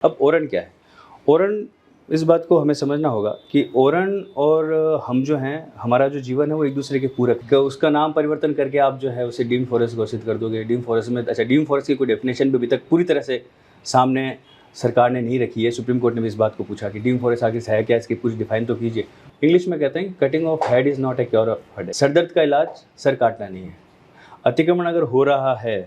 अब ओरन क्या है? ओरन, इस बात को हमें समझना होगा कि ओरन और हम जो हैं, हमारा जो जीवन है वो एक दूसरे के पूरक है। उसका नाम परिवर्तन करके आप जो है उसे डीम्ड फॉरेस्ट घोषित कर दोगे। डीम्ड फॉरेस्ट में डीम्ड फॉरेस्ट की कोई डेफिनेशन भी अभी तक पूरी तरह से सामने सरकार ने नहीं रखी है। सुप्रीम कोर्ट ने भी इस बात को पूछा कि डीम्ड फॉरेस्ट आखिर है क्या, इसकी पूरी डिफाइन तो कीजिए। इंग्लिश में कहते हैं cutting of head is not a cure of head. Sir दर्द का इलाज सर काटना नहीं है। अतिक्रमण अगर हो रहा है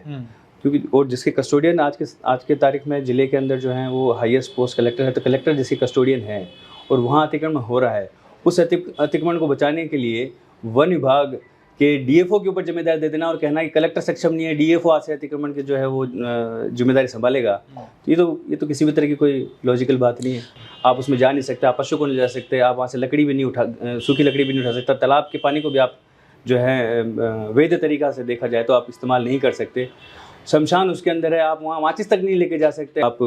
क्योंकि और जिसके कस्टोडियन आज के तारीख में ज़िले के अंदर जो हैं वो हाईएस्ट पोस्ट कलेक्टर है, तो कलेक्टर जिसके कस्टोडियन है और वहाँ अतिक्रमण हो रहा है, उस अतिक्रमण को बचाने के लिए वन विभाग के डीएफओ के ऊपर जिम्मेदारी दे देना और कहना कि कलेक्टर सक्षम नहीं है, डीएफओ आज से अतिक्रमण के जो है वो जिम्मेदारी संभालेगा, तो ये तो किसी भी तरह की कोई लॉजिकल बात नहीं है। आप उसमें जा नहीं सकते, आप पशु को नहीं जा सकते, आप वहाँ से लकड़ी भी नहीं सूखी लकड़ी भी नहीं उठा सकता। तालाब के पानी को भी आप जो है वैध तरीका से देखा जाए तो आप इस्तेमाल नहीं कर सकते। शमशान उसके अंदर है, आप वहाँ माचिस तक नहीं लेके जा सकते। आप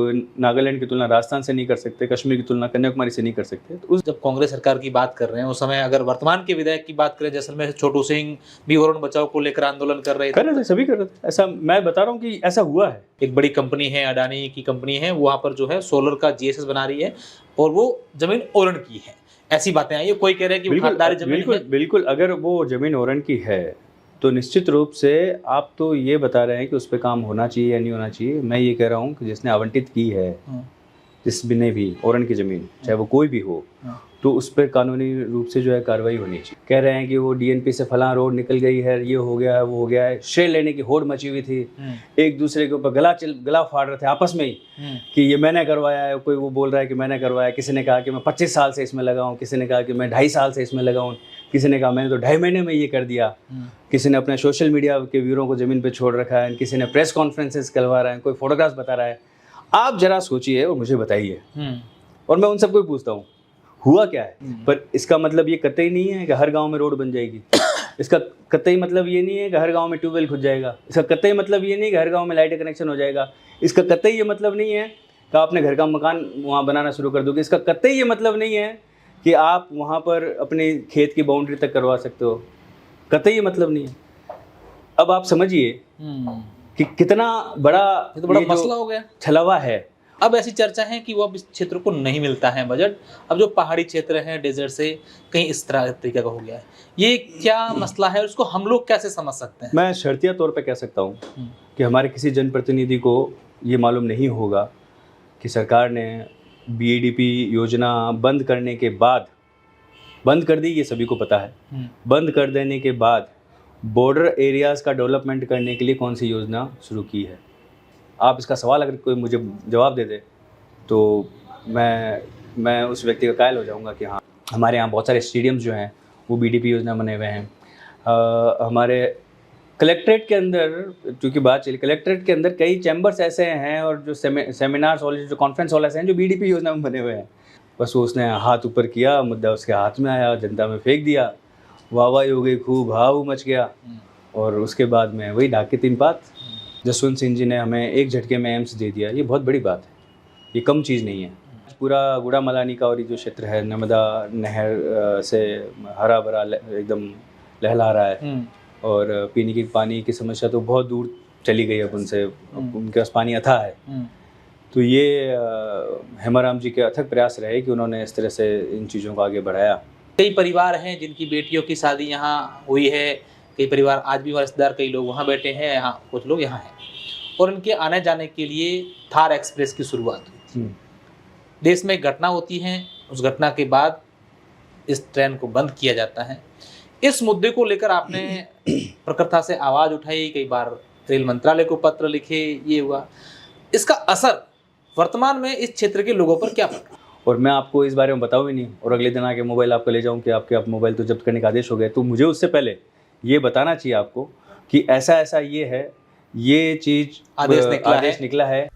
नागालैंड की तुलना राजस्थान से नहीं कर सकते, कश्मीर की तुलना कन्याकुमारी से नहीं कर सकते। तो जब कांग्रेस सरकार की बात कर रहे हैं उस समय अगर वर्तमान के विधायक की बात करें, जैसलमेर छोटू सिंह भी ओरन बचाओ को लेकर आंदोलन कर रहे थे, सभी कर रहे थे। ऐसा मैं बता रहा हूँ कि ऐसा हुआ है। एक बड़ी कंपनी है, अडानी की कंपनी है, वहाँ पर जो है सोलर का जीएसएस बना रही है और वो जमीन ओरन की है। ऐसी बातें आई है, कोई कह रहे हैं कि खासदारी जमीन है। बिल्कुल, अगर वो जमीन ओरन की है तो निश्चित रूप से आप तो ये बता रहे हैं कि उस पर काम होना चाहिए या नहीं होना चाहिए। मैं ये कह रहा हूँ कि जिसने आवंटित की है जिस भी ने भी ओरन की ज़मीन, चाहे वो कोई भी हो, तो उस पर कानूनी रूप से जो है कार्रवाई होनी चाहिए। कह रहे हैं कि वो डीएनपी से फलां रोड निकल गई है, ये हो गया है, वो हो गया है, श्रेय लेने की होड़ मची हुई थी, एक दूसरे के ऊपर गला फाड़ रहे थे आपस में ही कि ये मैंने करवाया है। कोई वो बोल रहा है कि मैंने करवाया, किसी ने कहा कि मैं 25 साल से इसमें लगा हूँ, किसी ने कहा कि मैं 2.5 साल से इसमें लगा हूँ, किसी ने कहा मैंने तो 2.5 महीने में ये कर दिया, किसी ने अपने सोशल मीडिया के व्यूअरों को ज़मीन पर छोड़ रखा है, किसी ने प्रेस कॉन्फ्रेंसेस करवा रहा है, कोई फोटोग्राफ्स बता रहा है। आप जरा सोचिए और मुझे बताइए, और मैं उन सबको भी पूछता हूँ हुआ क्या है। पर इसका मतलब ये कतई नहीं है कि हर गांव में रोड बन जाएगी। इसका कतई मतलब ये नहीं है कि हर गांव में ट्यूबवेल खुद जाएगा। इसका कतई मतलब ये नहीं है कि हर गांव में लाइट कनेक्शन हो जाएगा। इसका कतई ये मतलब नहीं है कि आपने घर का मकान वहाँ बनाना शुरू कर दोगे। इसका कतई ये मतलब नहीं है कि आप वहाँ पर अपने खेत की बाउंड्री तक करवा सकते हो। कतई ये मतलब नहीं है। अब आप समझिए कि कितना बड़ा मसला हो गया, छलावा है। अब ऐसी चर्चा है कि वो अब इस क्षेत्र को नहीं मिलता है बजट। अब जो पहाड़ी क्षेत्र हैं, डेजर्ट से कहीं इस तरह तरीके का हो गया है। ये क्या मसला है और उसको हम लोग कैसे समझ सकते हैं? मैं शर्तिया तौर पे कह सकता हूँ कि हमारे किसी जनप्रतिनिधि को ये मालूम नहीं होगा कि सरकार ने बीएडीपी योजना बंद करने के बाद, बंद कर दी, ये सभी को पता है। बंद कर देने के बाद बॉर्डर एरियाज़ का डेवलपमेंट करने के लिए कौन सी योजना शुरू की है। आप इसका सवाल अगर कोई मुझे जवाब दे दे तो मैं उस व्यक्ति का कायल हो जाऊंगा कि हाँ, हमारे यहाँ बहुत सारे स्टेडियम्स जो हैं वो बीडीपी योजना बने हुए हैं। हमारे कलेक्ट्रेट के अंदर, क्योंकि बात चली, कलेक्ट्रेट के अंदर कई चैम्बर्स ऐसे हैं और जो सेमिनार्स हॉल, जो कॉन्फ्रेंस हॉल ऐसे हैं जो बीडीपी योजना में बने हुए हैं। बस उसने हाथ ऊपर किया, मुद्दा उसके हाथ में आया, जनता में फेंक दिया, वाहवाही हो गई, खूब हाव मच गया, और उसके बाद में वही ढाक के 3 बात। जसवंत सिंह जी ने हमें एक झटके में एम्स दे दिया। ये बहुत बड़ी बात है, ये कम चीज़ नहीं है। पूरा गुड़ामलानी का और ये जो क्षेत्र है, नर्मदा नहर से हरा भरा एकदम लहला रहा है, और पीने की पानी की समस्या तो बहुत दूर चली गई अब उनसे, उनके पास पानी अथाह है। तो ये हेमाराम जी के अथक प्रयास रहे कि उन्होंने इस तरह से इन चीज़ों को आगे बढ़ाया। कई परिवार हैं जिनकी बेटियों की शादी यहाँ हुई है, कई परिवार आज भी रिश्तेदार, कई लोग वहाँ बैठे हैं, यहाँ कुछ लोग यहाँ हैं, और इनके आने जाने के लिए थार एक्सप्रेस की शुरुआत हुई थी। देश में एक घटना होती है, उस घटना के बाद इस ट्रेन को बंद किया जाता है। इस मुद्दे को लेकर आपने प्रखरता से आवाज़ उठाई, कई बार रेल मंत्रालय को पत्र लिखे, ये हुआ। इसका असर वर्तमान में इस क्षेत्र के लोगों पर क्या पड़ा? और मैं आपको इस बारे में बताऊँ ही नहीं, और अगले दिन आके मोबाइल आपको ले जाऊँ कि आप मोबाइल तो जब्त करने का आदेश हो गए, तो मुझे उससे पहले ये बताना चाहिए आपको कि ऐसा ये है, ये चीज़ आदेश निकला है।